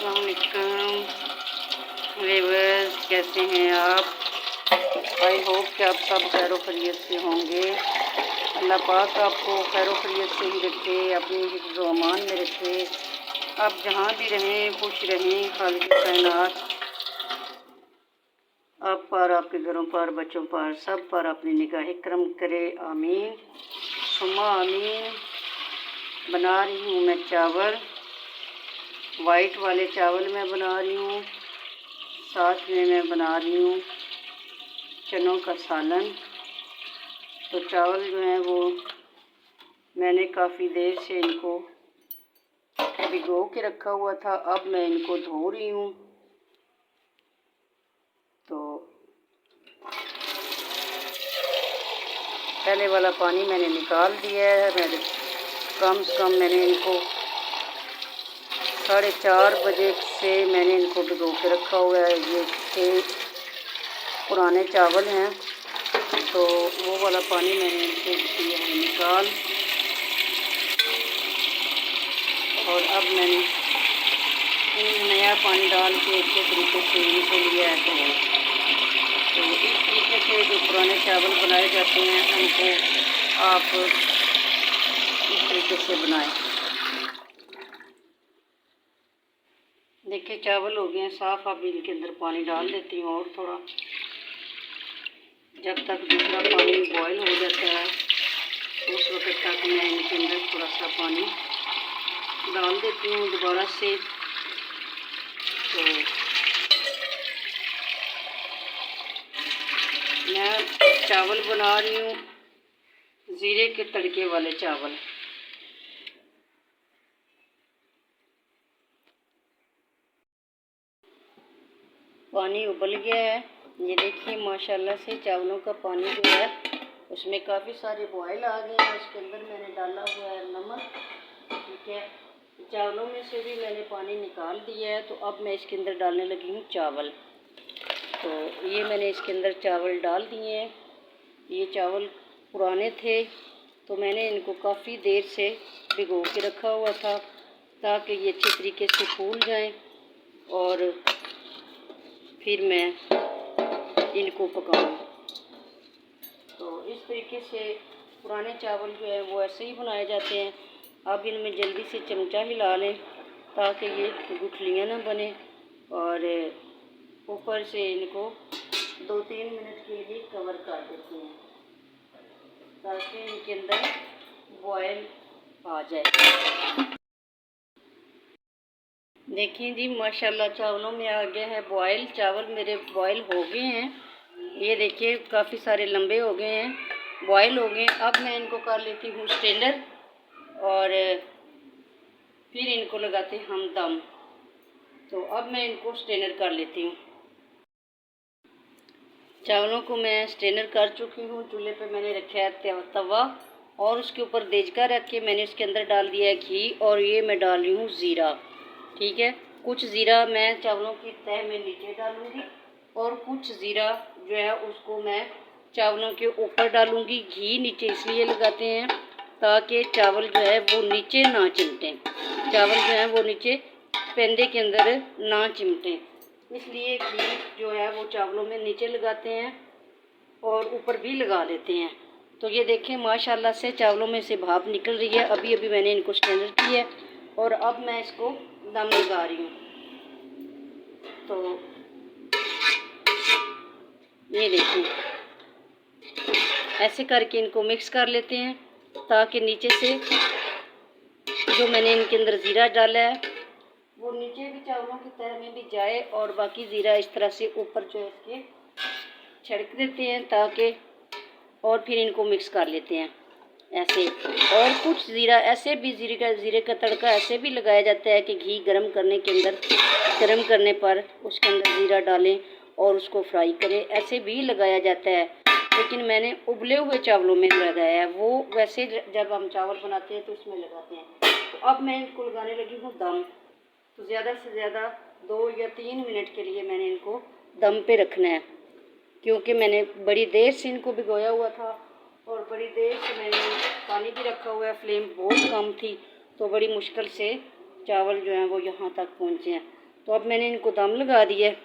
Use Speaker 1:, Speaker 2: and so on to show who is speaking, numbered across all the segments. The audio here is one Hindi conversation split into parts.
Speaker 1: अस्सलामुअलैकुम व्यूअर्स, कैसे हैं आप? आई होप कि आप सब खैर खैरियत से होंगे। अल्लाह पाक आपको खैर खैरियत से ही रखे, अपनी हिफ्ज़ व अमान में रखे। आप जहाँ भी रहें खुश रहें। खालिक कायनात आप पर, आपके घरों पर, बच्चों पर, सब पर अपनी निगाह करम करे। आमीन सुम्मा आमीन। बना रही हूँ मैं चावल, वाइट वाले चावल मैं बना रही हूँ। साथ में मैं बना रही हूँ चनों का सालन। तो चावल जो हैं वो मैंने काफ़ी देर से इनको भिगो के रखा हुआ था। अब मैं इनको धो रही हूँ। तो पहले वाला पानी मैंने निकाल दिया है। मैंने कम से कम मैंने इनको 4:30 बजे से मैंने इनको भिगो के रखा हुआ है। ये 6 पुराने चावल हैं, तो वो वाला पानी मैंने इनसे दिया है निकाल। और अब मैंने नया पानी डाल के अच्छे तरीके से इनको लिया है। तो इस तरीके से जो पुराने चावल बनाए जाते हैं उनको आप इस तरीके से बनाएं। देखिए चावल हो गए हैं साफ़। अब इनके अंदर पानी डाल देती हूँ और थोड़ा, जब तक दूसरा पानी बॉयल हो जाता है उस वक्त तक मैं इनके अंदर थोड़ा सा पानी डाल देती हूँ दोबारा से। तो मैं चावल बना रही हूँ ज़ीरे के तड़के वाले चावल। पानी उबल गया है, ये देखिए माशाल्लाह से चावलों का पानी जो है उसमें काफ़ी सारे बॉयल आ गए हैं। उसके अंदर मैंने डाला हुआ है नमक, ठीक है। चावलों में से भी मैंने पानी निकाल दिया है। तो अब मैं इसके अंदर डालने लगी हूँ चावल। तो ये मैंने इसके अंदर चावल डाल दिए हैं। ये चावल पुराने थे तो मैंने इनको काफ़ी देर से भिगो के रखा हुआ था ताकि ये अच्छे तरीके से फूल जाएं और फिर मैं इनको पकाऊं। तो इस तरीके से पुराने चावल जो है वो ऐसे ही बनाए जाते हैं। अब इनमें जल्दी से चमचा हिला लें ताकि ये गुठलियाँ ना बने, और ऊपर से इनको 2-3 मिनट के लिए कवर कर देते हैं ताकि इनके अंदर बॉयल आ जाए। देखिए जी माशाल्लाह चावलों में आ गया है बॉयल। चावल मेरे बॉयल हो गए हैं। ये देखिए काफ़ी सारे लंबे हो गए हैं, बॉयल हो गए। अब मैं इनको कर लेती हूँ स्ट्रेनर और फिर इनको लगाते हैं हम दम। तो अब मैं इनको स्ट्रेनर कर लेती हूँ। चावलों को मैं स्ट्रेनर कर चुकी हूँ। चूल्हे पे मैंने रखा है तवा और उसके ऊपर देचका रख के मैंने उसके अंदर डाल दिया है घी, और ये मैं डाल रही हूँ ज़ीरा, ठीक है। कुछ ज़ीरा मैं चावलों की तह में नीचे डालूँगी और कुछ ज़ीरा जो है उसको मैं चावलों के ऊपर डालूँगी। घी नीचे इसलिए लगाते हैं ताकि चावल जो है वो नीचे ना चिमटें, चावल जो है वो नीचे पेंदे के अंदर ना चिमटें, इसलिए घी जो है वो चावलों में नीचे लगाते हैं और ऊपर भी लगा देते हैं। तो ये देखें माशाल्लाह से चावलों में से भाप निकल रही है। अभी अभी मैंने इनको स्ट्रेनर किया और अब मैं इसको दम लगा रही हूँ। तो ये देखिए ऐसे करके इनको मिक्स कर लेते हैं ताकि नीचे से जो मैंने इनके अंदर ज़ीरा डाला है वो नीचे भी चावलों की तह में भी जाए, और बाकी ज़ीरा इस तरह से ऊपर जो है इसके छिड़क देते हैं ताकि, और फिर इनको मिक्स कर लेते हैं ऐसे। और कुछ ज़ीरा ऐसे भी ज़ीरे का तड़का ऐसे भी लगाया जाता है कि घी गर्म करने पर उसके अंदर ज़ीरा डालें और उसको फ्राई करें, ऐसे भी लगाया जाता है। लेकिन मैंने उबले हुए चावलों में लगाया है, वो वैसे जब हम चावल बनाते हैं तो उसमें लगाते हैं। तो अब मैं इनको लगाने लगी हूँ दम। तो ज़्यादा से ज़्यादा 2 या 3 मिनट के लिए मैंने इनको दम पे रखना है, क्योंकि मैंने बड़ी देर से इनको भिगोया हुआ था और बड़ी देर से मैंने पानी भी रखा हुआ है। फ्लेम बहुत कम थी तो बड़ी मुश्किल से चावल जो हैं वो यहाँ तक पहुँचे हैं। तो अब मैंने इनको दम लगा दिया है,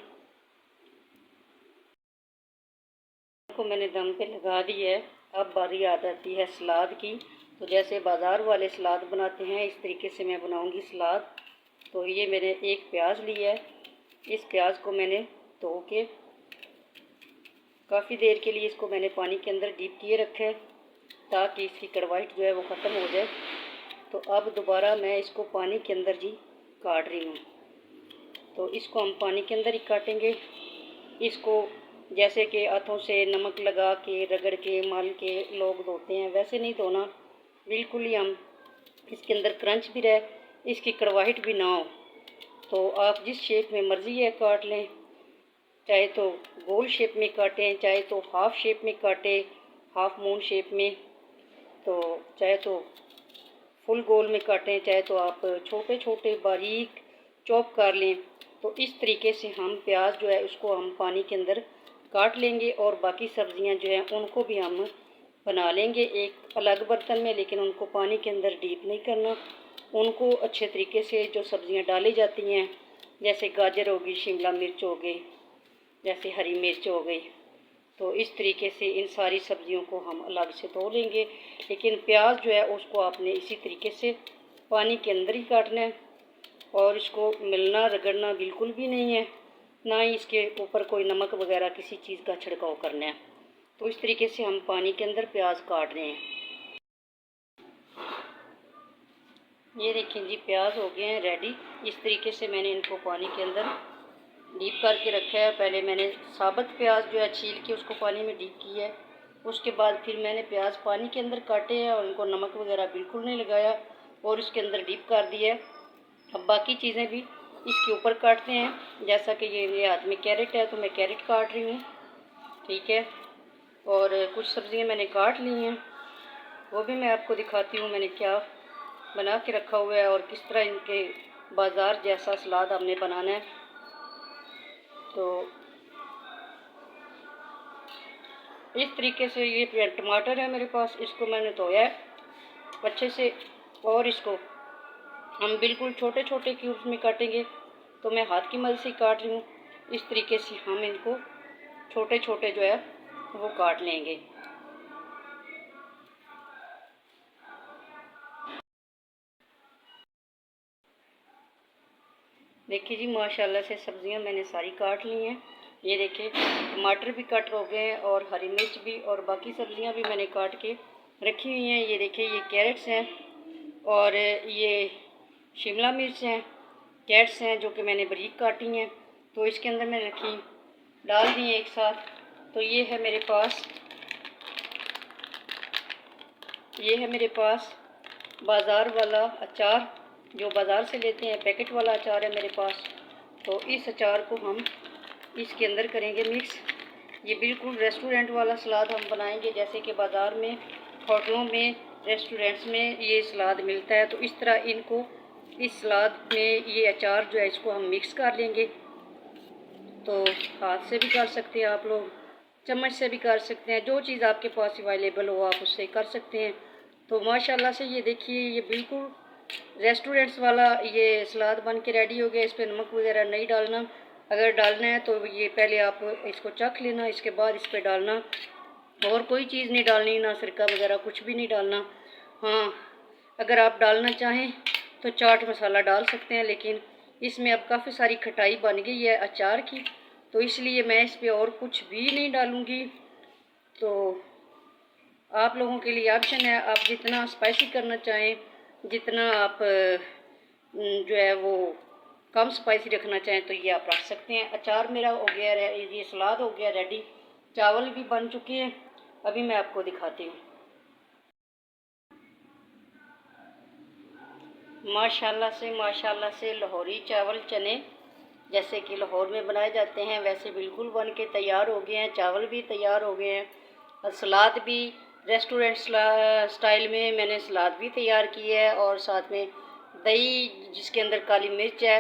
Speaker 1: को मैंने दम पे लगा दिया है। अब बारी आ जाती है सलाद की। तो जैसे बाज़ार वाले सलाद बनाते हैं इस तरीके से मैं बनाऊंगी सलाद। तो ये मैंने एक प्याज लिया है, इस प्याज को मैंने धो के काफ़ी देर के लिए इसको मैंने पानी के अंदर डीप किए रखा है ताकि इसकी कड़वाहट जो है वो ख़त्म हो जाए। तो अब दोबारा मैं इसको पानी के अंदर जी काट रही हूँ। तो इसको हम पानी के अंदर ही काटेंगे। इसको जैसे कि हाथों से नमक लगा के रगड़ के मल के लोग धोते हैं वैसे नहीं धोना, बिल्कुल ही हम इसके अंदर क्रंच भी रहे, इसकी कड़वाहट भी ना हो। तो आप जिस शेप में मर्ज़ी है काट लें, चाहे तो गोल शेप में काटें, चाहे तो हाफ शेप में काटें, हाफ मून शेप में, तो चाहे तो फुल गोल में काटें, चाहे तो आप छोटे छोटे बारीक चॉप कर लें। तो इस तरीके से हम प्याज जो है उसको हम पानी के अंदर काट लेंगे और बाकी सब्ज़ियां जो हैं उनको भी हम बना लेंगे एक अलग बर्तन में, लेकिन उनको पानी के अंदर डीप नहीं करना। उनको अच्छे तरीके से जो सब्ज़ियां डाली जाती हैं जैसे गाजर होगी, शिमला मिर्च हो गई, जैसे हरी मिर्च हो गई, तो इस तरीके से इन सारी सब्ज़ियों को हम अलग से धो लेंगे। लेकिन प्याज जो है उसको आपने इसी तरीके से पानी के अंदर ही काटना है और इसको मिलना रगड़ना बिल्कुल भी नहीं है, ना ही इसके ऊपर कोई नमक वगैरह किसी चीज़ का छिड़काव करना है। तो इस तरीके से हम पानी के अंदर प्याज काट रहे हैं। ये देखें जी प्याज हो गए हैं रेडी। इस तरीके से मैंने इनको पानी के अंदर डीप करके रखा है। पहले मैंने साबुत प्याज जो है छील के उसको पानी में डीप किया है, उसके बाद फिर मैंने प्याज पानी के अंदर काटे हैं और उनको नमक वगैरह बिल्कुल नहीं लगाया और इसके अंदर डीप कर दिया है। अब बाकी चीज़ें भी इसके ऊपर काटते हैं। जैसा कि ये मेरे हाथ में कैरेट है तो मैं कैरेट काट रही हूँ, ठीक है। और कुछ सब्ज़ियाँ मैंने काट ली हैं, वो भी मैं आपको दिखाती हूँ मैंने क्या बना के रखा हुआ है और किस तरह इनके बाज़ार जैसा सलाद हमने बनाना है। तो इस तरीके से ये टमाटर है मेरे पास, इसको मैंने धोया है अच्छे से और इसको हम बिल्कुल छोटे छोटे क्यूब्स में काटेंगे। तो मैं हाथ की मदद से काट रही हूँ। इस तरीके से हम इनको छोटे छोटे जो है वो काट लेंगे। देखिए जी माशाल्लाह से सब्जियां मैंने सारी काट ली हैं। ये देखिए टमाटर भी कट हो गए हैं और हरी मिर्च भी और बाकी सब्जियां भी मैंने काट के रखी हुई हैं। ये देखिए ये कैरेट्स हैं और ये शिमला मिर्च हैं, कैरेट्स हैं जो कि मैंने बारीक काटी हैं। तो इसके अंदर मैंने रखी डाल दी एक साथ। तो ये है मेरे पास बाज़ार वाला अचार, जो बाज़ार से लेते हैं पैकेट वाला अचार है मेरे पास। तो इस अचार को हम इसके अंदर करेंगे मिक्स। ये बिल्कुल रेस्टोरेंट वाला सलाद हम बनाएंगे जैसे कि बाज़ार में, होटलों में, रेस्टोरेंट्स में ये सलाद मिलता है। तो इस तरह इनको इस सलाद में ये अचार जो है इसको हम मिक्स कर लेंगे। तो हाथ से भी कर सकते हैं आप लोग, चम्मच से भी कर सकते हैं, जो चीज़ आपके पास अवेलेबल हो आप उससे कर सकते हैं। तो माशाल्लाह से ये देखिए ये बिल्कुल रेस्टोरेंट्स वाला ये सलाद बन के रेडी हो गया। इस पर नमक वगैरह नहीं डालना, अगर डालना है तो ये पहले आप इसको चख लेना, इसके बाद इस पर डालना, और कोई चीज़ नहीं डालनी, ना सिरका वगैरह कुछ भी नहीं डालना। हाँ अगर आप डालना चाहें तो चाट मसाला डाल सकते हैं, लेकिन इसमें अब काफ़ी सारी खटाई बन गई है अचार की, तो इसलिए मैं इस पर और कुछ भी नहीं डालूँगी। तो आप लोगों के लिए ऑप्शन है, आप जितना स्पाइसी करना चाहें, जितना आप जो है वो कम स्पाइसी रखना चाहें तो ये आप रख सकते हैं। अचार मेरा हो गया, ये सलाद हो गया रेडी, चावल भी बन चुके हैं। अभी मैं आपको दिखाती हूँ। माशाल्लाह से लाहौरी चावल चने जैसे कि लाहौर में बनाए जाते हैं वैसे बिल्कुल बन के तैयार हो गए हैं। चावल भी तैयार हो गए हैं और सलाद भी रेस्टोरेंट स्टाइल में मैंने सलाद भी तैयार की है, और साथ में दही जिसके अंदर काली मिर्च है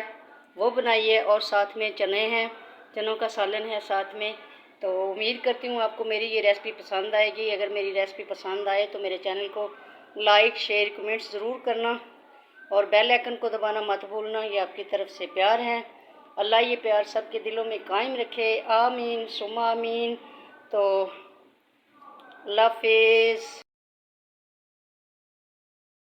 Speaker 1: वो बनाई है, और साथ में चने हैं, चनों का सालन है साथ में। तो उम्मीद करती हूँ आपको मेरी ये रेसिपी पसंद आएगी। अगर मेरी रेसिपी पसंद आए तो मेरे चैनल को लाइक शेयर कमेंट्स ज़रूर करना और बेल आइकन को दबाना मत भूलना, ये आपकी तरफ से प्यार है। अल्लाह ये प्यार सबके दिलों में कायम रखे, आमीन सुम्मा आमीन। तो अल्लाह हाफिज़।